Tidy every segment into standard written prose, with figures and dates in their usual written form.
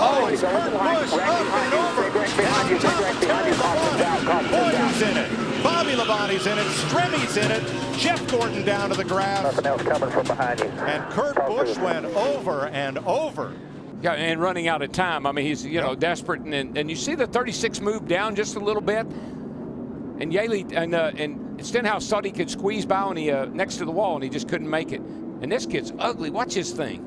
Oh, it's Kurt Busch up and over. Boyer's in it. Bobby Labonte's in it. Stremmy's in it. Jeff Gordon down to the grass. Nothing else coming from behind you. And Kurt Busch went over and over. Yeah, and running out of time. I mean, he's, you know, desperate. And you see the 36 move down just a little bit. And Yaley and Stenhouse thought he could squeeze by on the next to the wall, and he just couldn't make it. And this kid's ugly. Watch his thing.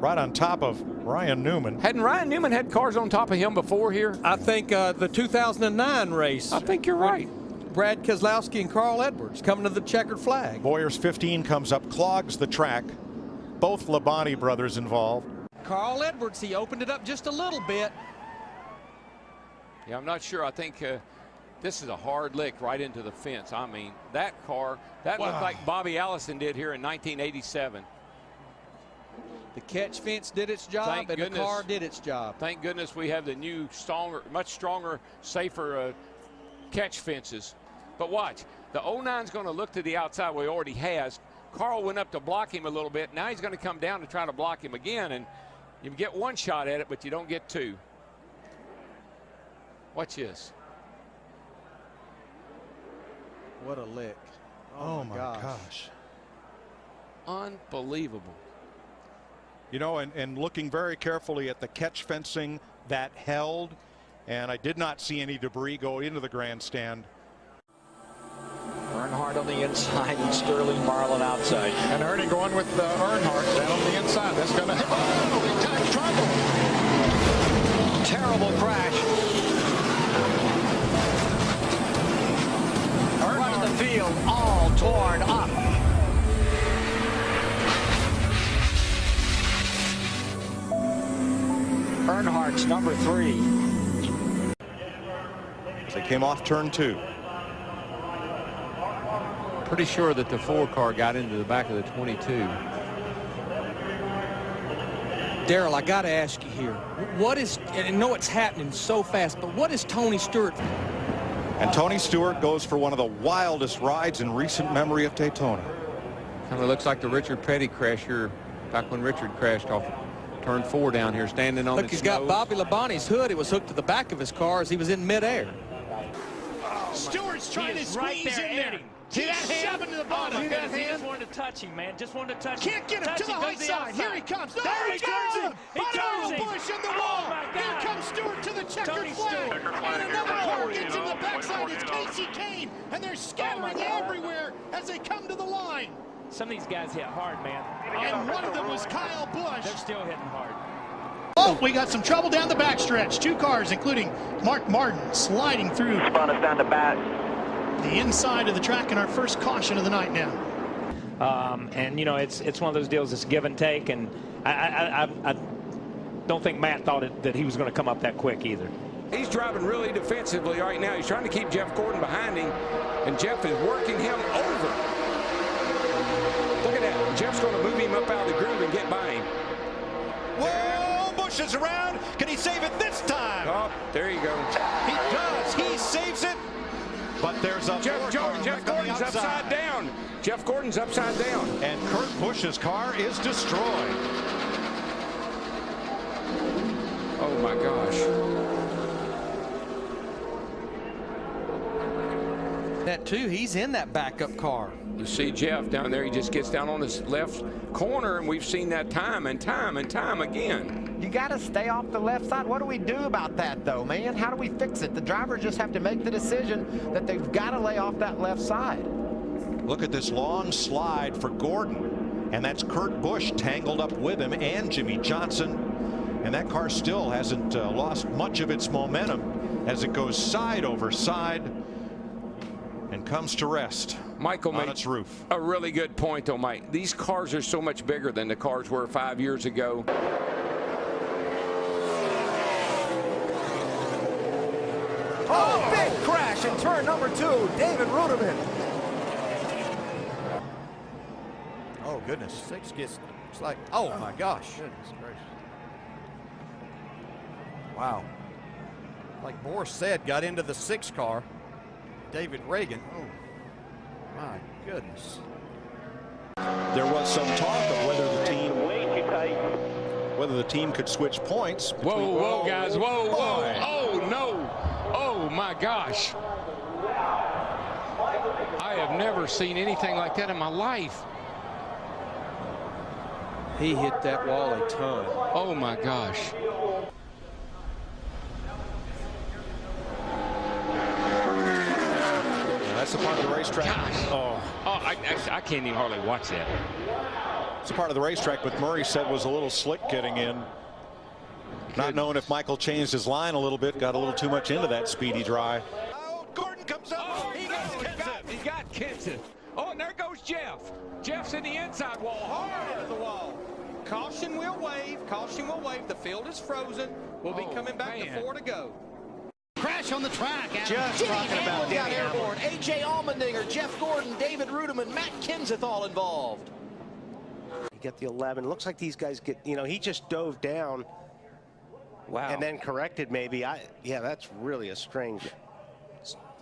Right on top of Ryan Newman. Hadn't Ryan Newman had cars on top of him before here? I think the 2009 race. I think you're right. Brad Keselowski and Carl Edwards coming to the checkered flag. Boyer's 15 comes up, clogs the track. Both Labonte brothers involved. Carl Edwards, he opened it up just a little bit. Yeah, I'm not sure. I think this is a hard lick right into the fence. I mean, that car, that looked like Bobby Allison did here in 1987. The catch fence did its job, and the car did its job. Thank goodness we have the new, stronger, much stronger, safer catch fences. But watch, the 09's going to look to the outside where he already has. Carl went up to block him a little bit. Now he's going to come down to try to block him again, and you get one shot at it, but you don't get two. Watch this. What a lick. Oh my gosh. Unbelievable. You know, and looking very carefully at the catch fencing that held, and I did not see any debris go into the grandstand. Earnhardt on the inside and Sterling Marlin outside. And Ernie going with Earnhardt down on the inside. That's going to hit. Oh, big time trouble. Terrible crash. Front of the field all torn up. Earnhardt's number 3. As they came off turn 2. Pretty sure that the 4 car got into the back of the 22. Darrell, I got to ask you here. What is, and I know it's happening so fast, but what is Tony Stewart? And Tony Stewart goes for one of the wildest rides in recent memory of Daytona. Kind of looks like the Richard Petty crash here, back when Richard crashed off turn 4 down here, standing on the Look, he's got Bobby Labonte's hood. It was hooked to the back of his car as he was in midair. Stewart's trying to squeeze in there. See that hand? Shoving to the bottom. See that hand? He just wanted to touch him, man. Just wanted to touch him. Can't get him to the high side. Here he comes. No, there he turns him. He turns him. Busch in the wall. Here comes Stewart to the checkered flag. And another car gets in the backside. It's Casey Kane. And they're scattering everywhere as they come to the line. Some of these guys hit hard, man. And one of them was Kyle Busch. They're still hitting hard. Oh, we got some trouble down the backstretch. 2 cars, including Mark Martin, sliding through. Spun us down the back. The inside of the track and our first caution of the night now. And you know, it's one of those deals that's give and take, and I don't think Matt thought that he was going to come up that quick either. He's driving really defensively right now. He's trying to keep Jeff Gordon behind him, and Jeff is working him over. Look at that. Jeff's going to move him up out of the groove and get by him. Whoa, Busch is around. Can he save it this time? Oh, there you go. He does. He saves it. But there's a Jeff Gordon's upside down. Jeff Gordon's upside down. And Kurt Busch's car is destroyed. Oh my gosh. That too, he's in that backup car. You see Jeff down there, he just gets down on his left corner, and we've seen that time and time and time again. You got to stay off the left side. What do we do about that, though, man? How do we fix it? The drivers just have to make the decision that they've got to lay off that left side. Look at this long slide for Gordon, and that's Kurt Busch tangled up with him and Jimmy Johnson. And that car still hasn't lost much of its momentum as it goes side over side and comes to rest. Michael on made its roof. A really good point, though, Mike. These cars are so much bigger than the cars were 5 years ago. Oh, big crash in turn number 2. David Ruderman. Oh, goodness. 6 gets, it's like, oh, my gosh. Goodness gracious. Wow. Like Boris said, got into the 6 car. David Reagan. Oh, my goodness. There was some talk of whether the team Way too tight. whether the team could switch points. Whoa, whoa, guys, whoa, whoa. Oh, no. Oh, my gosh. I have never seen anything like that in my life. He hit that wall a ton. Oh, my gosh. That's the part of the racetrack. Gosh. Oh, I can't even hardly watch that. It's a part of the racetrack, but Murray said was a little slick getting in. Not knowing if Michael changed his line a little bit, got a little too much into that speedy dry. Oh, Gordon comes up. Oh, he got Kenseth. Oh, and there goes Jeff. Jeff's in the inside wall, hard into the wall. Caution will wave. Caution will wave. The field is frozen. We'll be coming back to 4 to go. Crash on the track. Just Jimmy talking about Hamlin got Denny airborne. A.J. Allmendinger, Jeff Gordon, David Rudiman, Matt Kenseth all involved. You get the 11. Looks like these guys get, you know, he just dove down. Wow. And then corrected maybe. Yeah, that's really a strange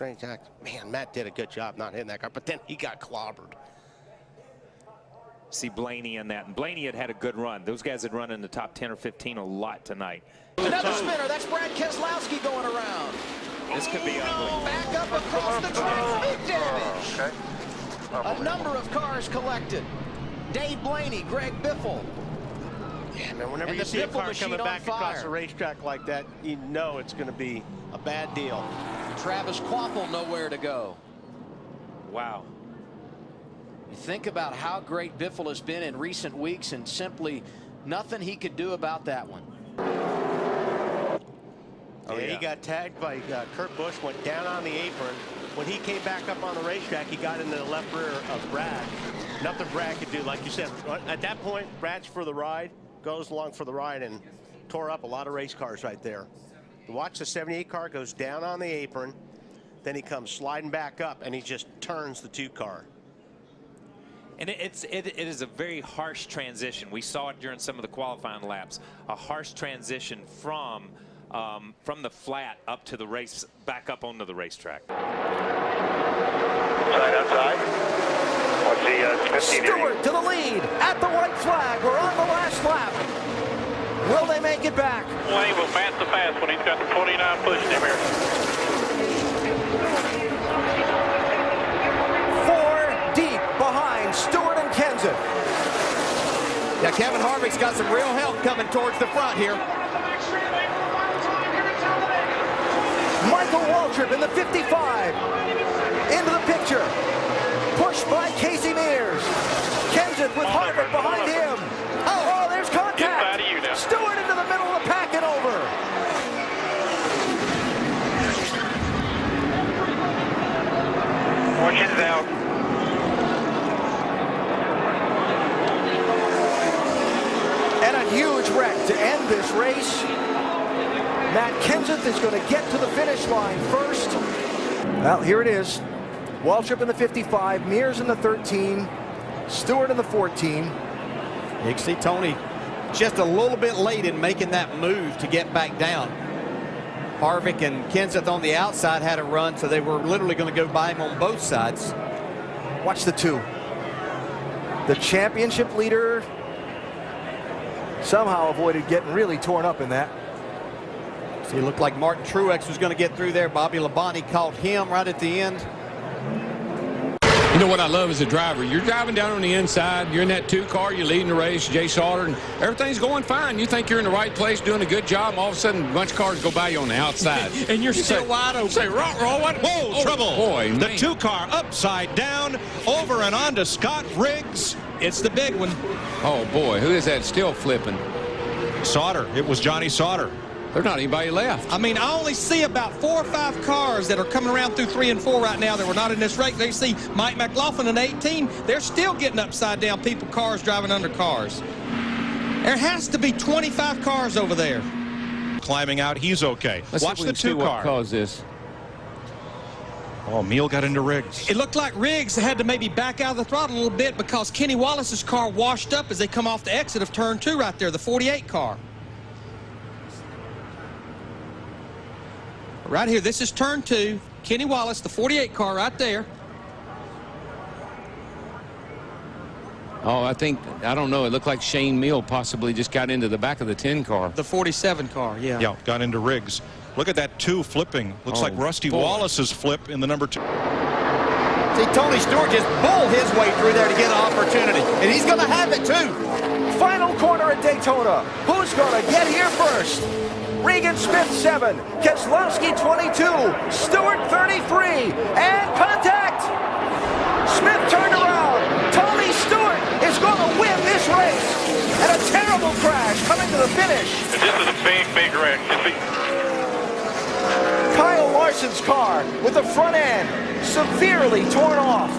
act. Man, Matt did a good job not hitting that car, but then he got clobbered. See Blaney in that. And Blaney had a good run. Those guys had run in the top 10 or 15 a lot tonight. Another spinner. That's Brad Keselowski going around. This could be ugly. Back up across the track. Big damage. A number of cars collected. Dave Blaney, Greg Biffle. Yeah, man, whenever you see a car coming back across the racetrack like that, you know it's going to be a bad deal. Travis Kvapil nowhere to go. Wow. You think about how great Biffle has been in recent weeks, and simply nothing he could do about that one. Oh, yeah, he got tagged by Kurt Busch, went down on the apron. When he came back up on the racetrack, he got into the left rear of Brad. Nothing Brad could do. Like you said, at that point, Brad's for the ride, goes along for the ride, and tore up a lot of race cars right there. Watch the 78 car goes down on the apron, then he comes sliding back up, and he just turns the 2 car. And it is a very harsh transition. We saw it during some of the qualifying laps. A harsh transition from the flat up to the race, back up onto the racetrack. Outside. Stewart to the lead at the white flag. We're on the last lap. Will they make it back? Wayne will pass the fast when he's got the 49 pushing him here. 4 deep behind Stewart and Kenseth. Now Kevin Harvick's got some real help coming towards the front here. Michael Waltrip in the 55. Into the picture. Pushed by Casey Mears. Kenseth with Harvick behind him. Oh, there's contact. Stewart into the middle of the pack and over. Fortune's out. And a huge wreck to end this race. Matt Kenseth is going to get to the finish line first. Well, here it is. Waltrip in the 55, Mears in the 13, Stewart in the 14. You can see Tony just a little bit late in making that move to get back down. Harvick and Kenseth on the outside had a run, so they were literally going to go by him on both sides. Watch the 2. The championship leader somehow avoided getting really torn up in that. See, it looked like Martin Truex was going to get through there. Bobby Labonte caught him right at the end. You know what I love as a driver? You're driving down on the inside. You're in that 2 car. You're leading the race. Jay Sauter, and everything's going fine. You think you're in the right place, doing a good job. And all of a sudden, a bunch of cars go by you on the outside. And you're still wide open. Say, what? Whoa, trouble. Boy, the 2 car upside down, over and on to Scott Riggs. It's the big one. Oh, boy. Who is that still flipping? Sauter. It was Johnny Sauter. There's not anybody left. I mean, I only see about 4 or 5 cars that are coming around through 3 and 4 right now that were not in this race. They see Mike McLaughlin in 18. They're still getting upside down people, cars driving under cars. There has to be 25 cars over there. Climbing out, he's okay. Watch the 2 car. What caused this? Oh, Meal got into Riggs. It looked like Riggs had to maybe back out of the throttle a little bit because Kenny Wallace's car washed up as they come off the exit of turn 2 right there, the 48 car. Right here, this is turn 2. Kenny Wallace, the 48 car right there. Oh, I don't know. It looked like Shane Meal possibly just got into the back of the 10 car. The 47 car, yeah. Yeah, got into Riggs. Look at that 2 flipping. Looks like Rusty Wallace's flip in the number 2. See, Tony Stewart just bulled his way through there to get an opportunity, and he's going to have it too. Final corner at Daytona. Who's going to get here first? Regan Smith 7, Keselowski 22, Stewart 33, and contact! Smith turned around. Tony Stewart is going to win this race. And a terrible crash coming to the finish. This is a big, big wreck. Kyle Larson's car with the front end severely torn off.